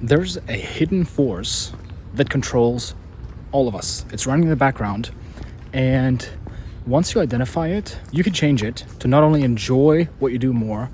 there's a hidden force that controls all of us. It's running in the background, and once you identify it, you can change it to not only enjoy what you do more,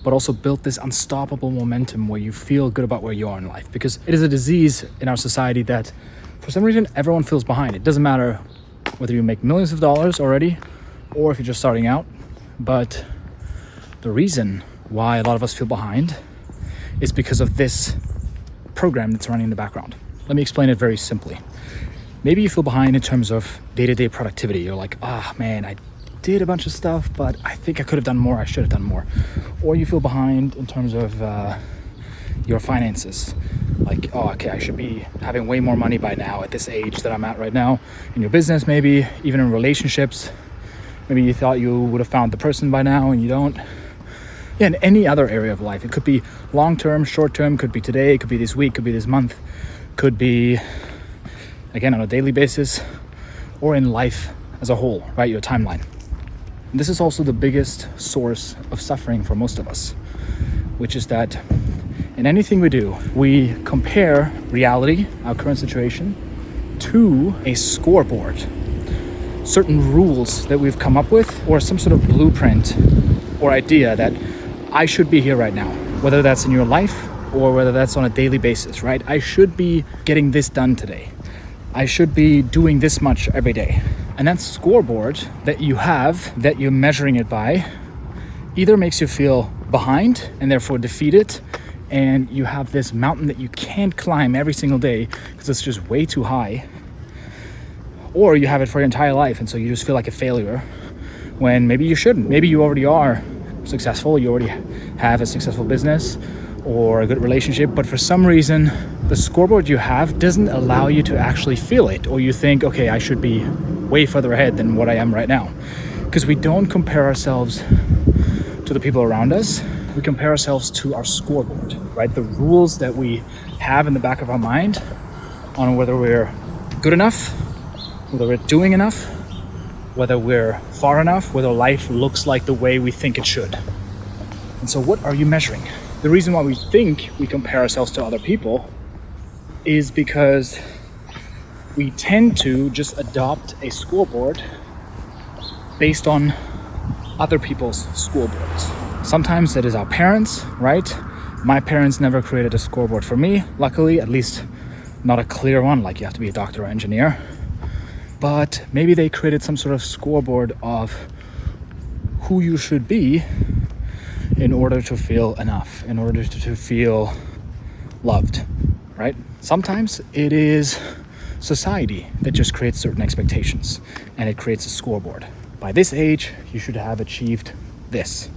but also build this unstoppable momentum where you feel good about where you are in life. Because it is a disease in our society that for some reason everyone feels behind. It doesn't matter whether you make millions of dollars already or if you're just starting out, but the reason why a lot of us feel behind is because of this program that's running in the background. Let me explain it very simply. Maybe you feel behind in terms of day-to-day productivity. You're like, man, I did a bunch of stuff, but I think I could have done more. I should have done more. Or you feel behind in terms of your finances. Like, I should be having way more money by now at this age that I'm at right now. In your business, maybe, even in relationships. Maybe you thought you would have found the person by now and you don't. Yeah, in any other area of life. It could be long-term, short-term, could be today, could be this week, could be this month, could be, again, on a daily basis, or in life as a whole, right? Your timeline. And this is also the biggest source of suffering for most of us, which is that in anything we do, we compare reality, our current situation, to a scoreboard. Certain rules that we've come up with, or some sort of blueprint or idea that I should be here right now, whether that's in your life or whether that's on a daily basis, right? I should be getting this done today. I should be doing this much every day. And that scoreboard that you have, that you're measuring it by, either makes you feel behind and therefore defeated, and you have this mountain that you can't climb every single day because it's just way too high, or you have it for your entire life and so you just feel like a failure when maybe you shouldn't. Maybe you already are successful, you already have a successful business or a good relationship, but for some reason the scoreboard you have doesn't allow you to actually feel it, or you think, okay, I should be way further ahead than what I am right now. Because we don't compare ourselves to the people around us, we compare ourselves to our scoreboard, right? The rules that we have in the back of our mind on whether we're good enough, whether we're doing enough, whether we're far enough, whether life looks like the way we think it should. And so what are you measuring? The reason why we think we compare ourselves to other people is because we tend to just adopt a scoreboard based on other people's scoreboards. Sometimes it is our parents, right? My parents never created a scoreboard for me, luckily, at least not a clear one, like you have to be a doctor or engineer. But maybe they created some sort of scoreboard of who you should be in order to feel enough, in order to feel loved, right? Sometimes it is society that just creates certain expectations and it creates a scoreboard. By this age, you should have achieved this.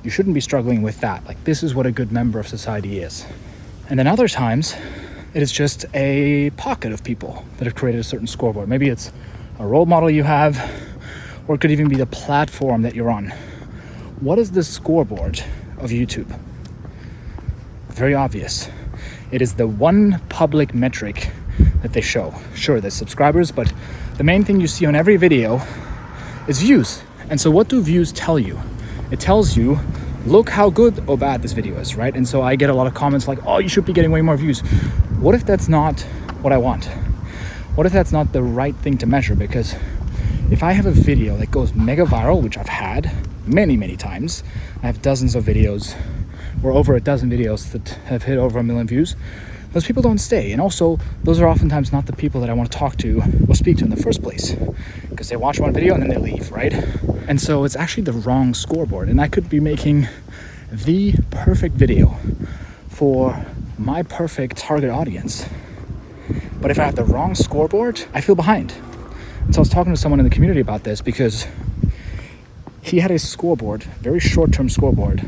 You shouldn't be struggling with that. Like, this is what a good member of society is. And then other times, it is just a pocket of people that have created a certain scoreboard. Maybe it's a role model you have, or it could even be the platform that you're on. What is the scoreboard of YouTube? Very obvious. It is the one public metric that they show. Sure, there's subscribers, but the main thing you see on every video is views. And so what do views tell you? It tells you, look how good or bad this video is, right? And so I get a lot of comments like, oh, you should be getting way more views. What if that's not what I want? What if that's not the right thing to measure? Because if I have a video that goes mega viral, which I've had many, many times, I have dozens of videos, or over a dozen videos that have hit over 1 million views, those people don't stay. And also, those are oftentimes not the people that I want to talk to or speak to in the first place, because they watch one video and then they leave, right? And so it's actually the wrong scoreboard. And I could be making the perfect video for my perfect target audience, but if I have the wrong scoreboard, I feel behind. And so I was talking to someone in the community about this because he had a scoreboard, very short-term scoreboard,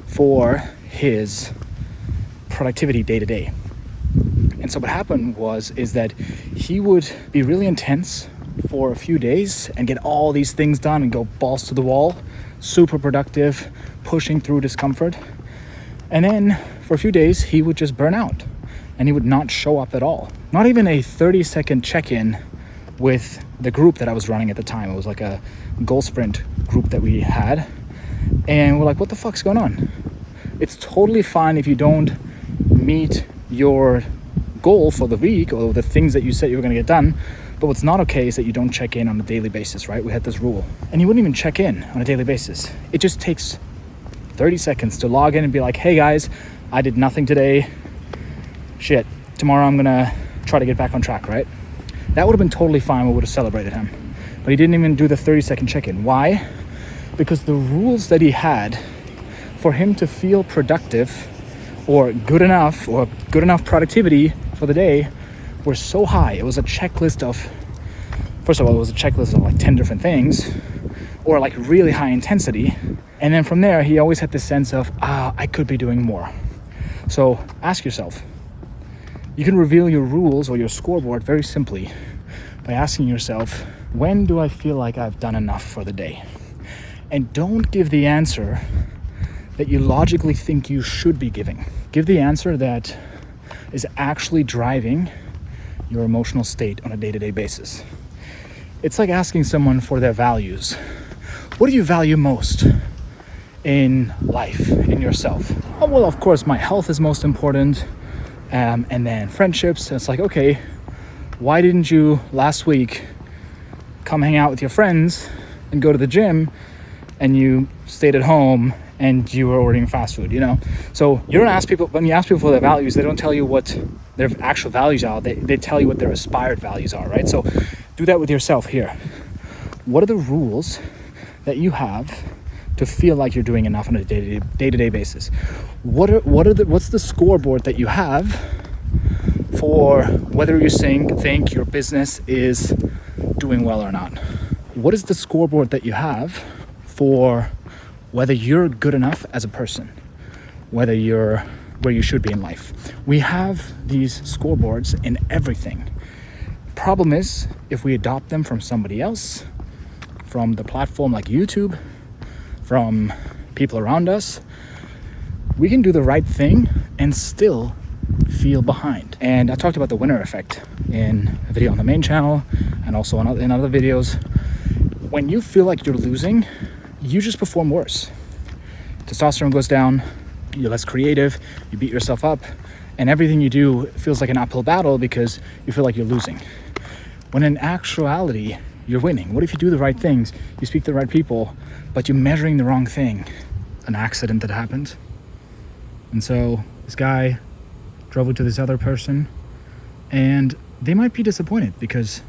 for his productivity day to day. And so what happened is that he would be really intense for a few days and get all these things done and go balls to the wall, super productive, pushing through discomfort. And then for a few days, he would just burn out and he would not show up at all. Not even a 30-second check-in with the group that I was running at the time. It was like a goal sprint group that we had. And we're like, what the fuck's going on? It's totally fine if you don't meet your goal for the week or the things that you said you were going to get done. But what's not okay is that you don't check in on a daily basis, right? We had this rule. And you wouldn't even check in on a daily basis. It just takes 30 seconds to log in and be like, hey guys, I did nothing today. Shit, tomorrow I'm going to try to get back on track, right? That would have been totally fine. We would have celebrated him. But he didn't even do the 30-second check-in. Why? Because the rules that he had for him to feel productive or good enough productivity for the day were so high. It was a checklist of, first of all, it was a checklist of like 10 different things, or like really high intensity. And then from there, he always had this sense of, I could be doing more. So ask yourself, you can reveal your rules or your scoreboard very simply by asking yourself, when do I feel like I've done enough for the day? And don't give the answer that you logically think you should be giving. Give the answer that is actually driving your emotional state on a day-to-day basis. It's like asking someone for their values. What do you value most in life, in yourself? Oh, well, of course, my health is most important. And then friendships. It's like, okay, why didn't you last week come hang out with your friends and go to the gym, and you stayed at home and you were ordering fast food, you know? So you don't ask people, when you ask people for their values, they don't tell you what their actual values are. They tell you what their aspired values are, right? So do that with yourself here. What are the rules that you have to feel like you're doing enough on a day-to-day basis? What's the scoreboard that you have for whether you think your business is doing well or not? What is the scoreboard that you have for whether you're good enough as a person, whether you're where you should be in life? We have these scoreboards in everything. Problem is, if we adopt them from somebody else, from the platform like YouTube, from people around us, we can do the right thing and still feel behind. And I talked about the winner effect in a video on the main channel and also in other videos. When you feel like you're losing, you just perform worse. Testosterone goes down, you're less creative, you beat yourself up, and everything you do feels like an uphill battle because you feel like you're losing. When in actuality, you're winning. What if you do the right things, you speak to the right people, but you're measuring the wrong thing? An accident that happened. And so this guy drove it to this other person, and they might be disappointed because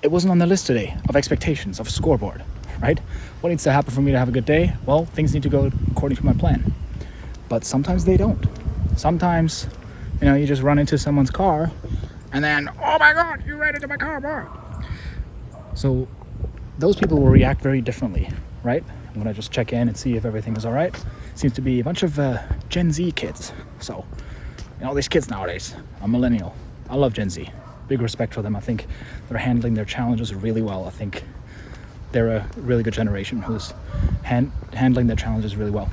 it wasn't on the list today of expectations, of a scoreboard, right? What needs to happen for me to have a good day? Well, things need to go according to my plan. But sometimes they don't. Sometimes, you just run into someone's car and then, oh my God, you ran into my car, bro. So those people will react very differently, right? I'm gonna just check in and see if everything is all right. Seems to be a bunch of Gen Z kids. So, these kids nowadays, I'm millennial. I love Gen Z. Big respect for them. I think they're handling their challenges really well. I think they're a really good generation who's handling their challenges really well.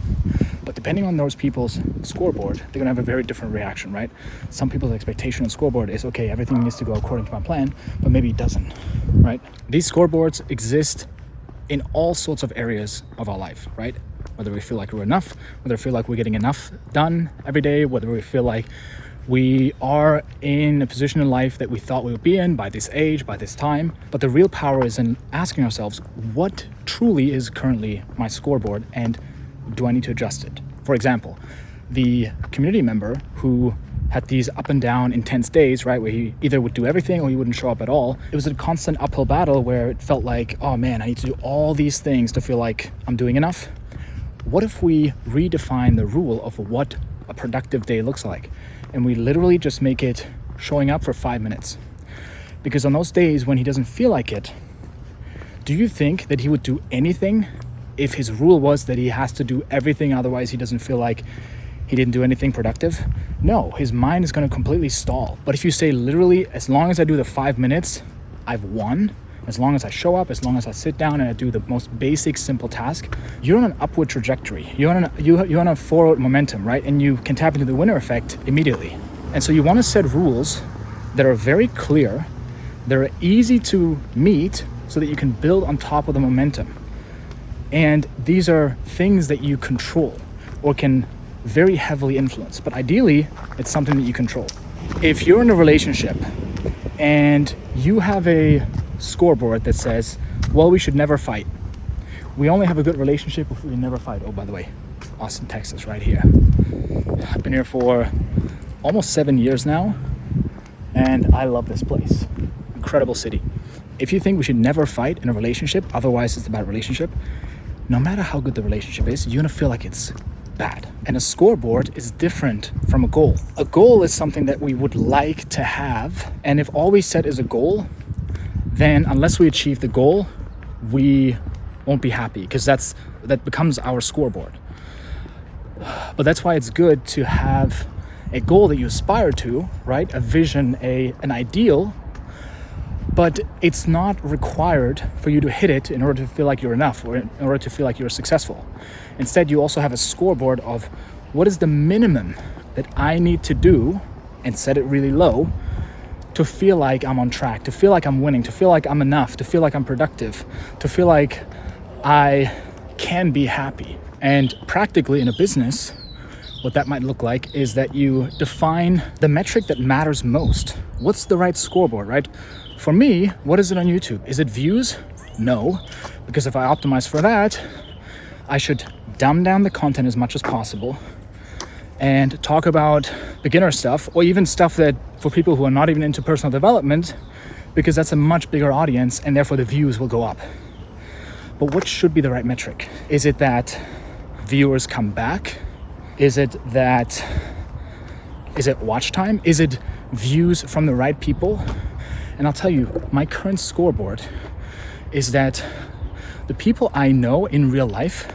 But depending on those people's scoreboard, they're gonna have a very different reaction, right? Some people's expectation on scoreboard is, okay, everything needs to go according to my plan, but maybe it doesn't, right? These scoreboards exist in all sorts of areas of our life, right? Whether we feel like we're enough, whether we feel like we're getting enough done every day, whether we feel like we are in a position in life that we thought we would be in by this age, by this time. But the real power is in asking ourselves, what truly is currently my scoreboard, and do I need to adjust it? For example, the community member who had these up and down intense days, right, where he either would do everything or he wouldn't show up at all. It was a constant uphill battle where it felt like, oh man, I need to do all these things to feel like I'm doing enough. What if we redefine the rule of what a productive day looks like, and we literally just make it showing up for 5 minutes? Because on those days when he doesn't feel like it, do you think that he would do anything if his rule was that he has to do everything, otherwise he doesn't feel like he didn't do anything productive? No, his mind is going to completely stall. But if you say literally, as long as I do the 5 minutes, I've won. As long as I show up, as long as I sit down and I do the most basic, simple task, you're on an upward trajectory. You're on a forward momentum, right? And you can tap into the winner effect immediately. And so you want to set rules that are very clear, that are easy to meet, so that you can build on top of the momentum. And these are things that you control or can very heavily influenced, but ideally it's something that you control. If you're in a relationship and you have a scoreboard that says, well, we should never fight. We only have a good relationship if we never fight. Oh, by the way, Austin, Texas, right here. I've been here for almost 7 years now, and I love this place. Incredible city. If you think we should never fight in a relationship, otherwise it's a bad relationship, no matter how good the relationship is, you're gonna feel like it's bad. And a scoreboard is different from a goal. A goal is something that we would like to have, and if all we set is a goal, then unless we achieve the goal, we won't be happy, because that becomes our scoreboard. But that's why it's good to have a goal that you aspire to, right? A vision, an ideal, but it's not required for you to hit it in order to feel like you're enough or in order to feel like you're successful. Instead, you also have a scoreboard of what is the minimum that I need to do, and set it really low to feel like I'm on track, to feel like I'm winning, to feel like I'm enough, to feel like I'm productive, to feel like I can be happy. And practically in a business, what that might look like is that you define the metric that matters most. What's the right scoreboard, right? For me, what is it on YouTube? Is it views? No, because if I optimize for that, I should dumb down the content as much as possible and talk about beginner stuff, or even stuff that for people who are not even into personal development, because that's a much bigger audience and therefore the views will go up. But what should be the right metric? Is it that viewers come back? Is it watch time? Is it views from the right people? And I'll tell you, my current scoreboard is that the people I know in real life,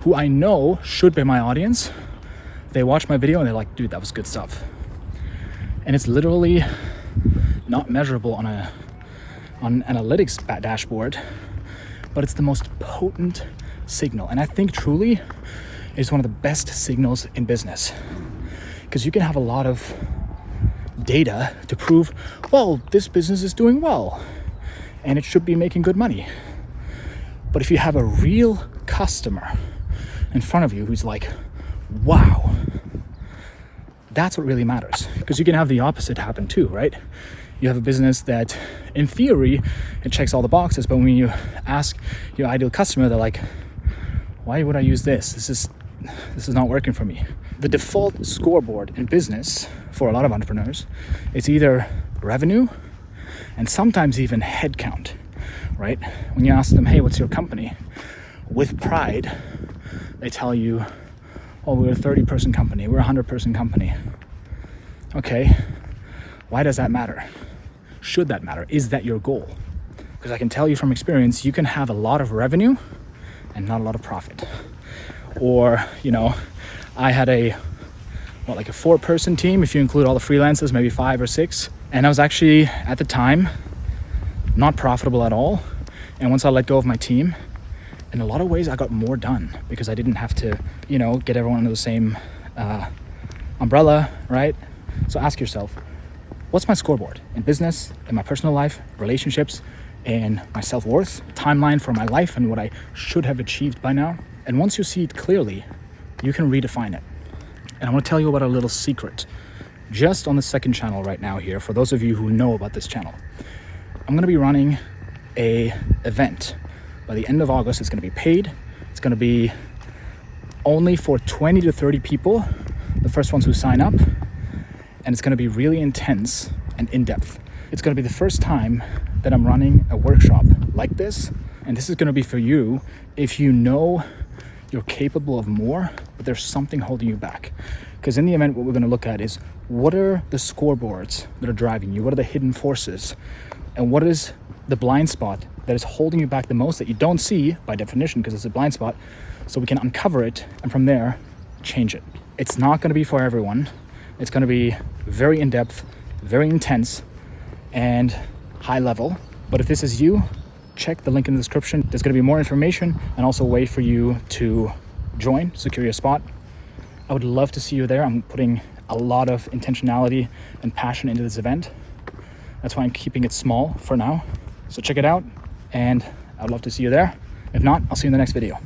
who I know should be my audience, they watch my video and they're like, dude, that was good stuff. And it's literally not measurable on an analytics dashboard, but it's the most potent signal. And I think truly it's one of the best signals in business, because you can have a lot of data to prove, well, this business is doing well and it should be making good money. But if you have a real customer in front of you who's like, wow, that's what really matters. Because you can have the opposite happen too, right? You have a business that in theory it checks all the boxes, but when you ask your ideal customer, they're like, why would I use this? This is not working for me. The default scoreboard in business for a lot of entrepreneurs, it's either revenue and sometimes even headcount, right? When you ask them, hey, what's your company? With pride, they tell you, oh, we're a 30-person company, we're a 100-person company. Okay, why does that matter? Should that matter? Is that your goal? Because I can tell you from experience, you can have a lot of revenue and not a lot of profit. Or, I had a 4-person team, if you include all the freelancers, maybe 5 or 6. And I was actually, at the time, not profitable at all. And once I let go of my team, in a lot of ways, I got more done because I didn't have to, get everyone under the same umbrella, right? So ask yourself, what's my scoreboard in business, in my personal life, relationships, and my self-worth, timeline for my life and what I should have achieved by now? And once you see it clearly, you can redefine it. And I want to tell you about a little secret just on the second channel right now here, for those of you who know about this channel. I'm going to be running a event by the end of August. It's going to be paid. It's going to be only for 20 to 30 people, the first ones who sign up. And it's going to be really intense and in-depth. It's going to be the first time that I'm running a workshop like this. And this is going to be for you if you know you're capable of more, but there's something holding you back. Because in the event, what we're going to look at is, what are the scoreboards that are driving you? What are the hidden forces? And what is the blind spot that is holding you back the most, that you don't see by definition because it's a blind spot, so we can uncover it and from there change it. It's not going to be for everyone. It's going to be very in-depth, very intense, and high level. But if this is you, check the link in the description. There's going to be more information and also a way for you to join, secure your spot. I would love to see you there. I'm putting a lot of intentionality and passion into this event. That's why I'm keeping it small for now. So check it out, and I'd love to see you there. If not, I'll see you in the next video.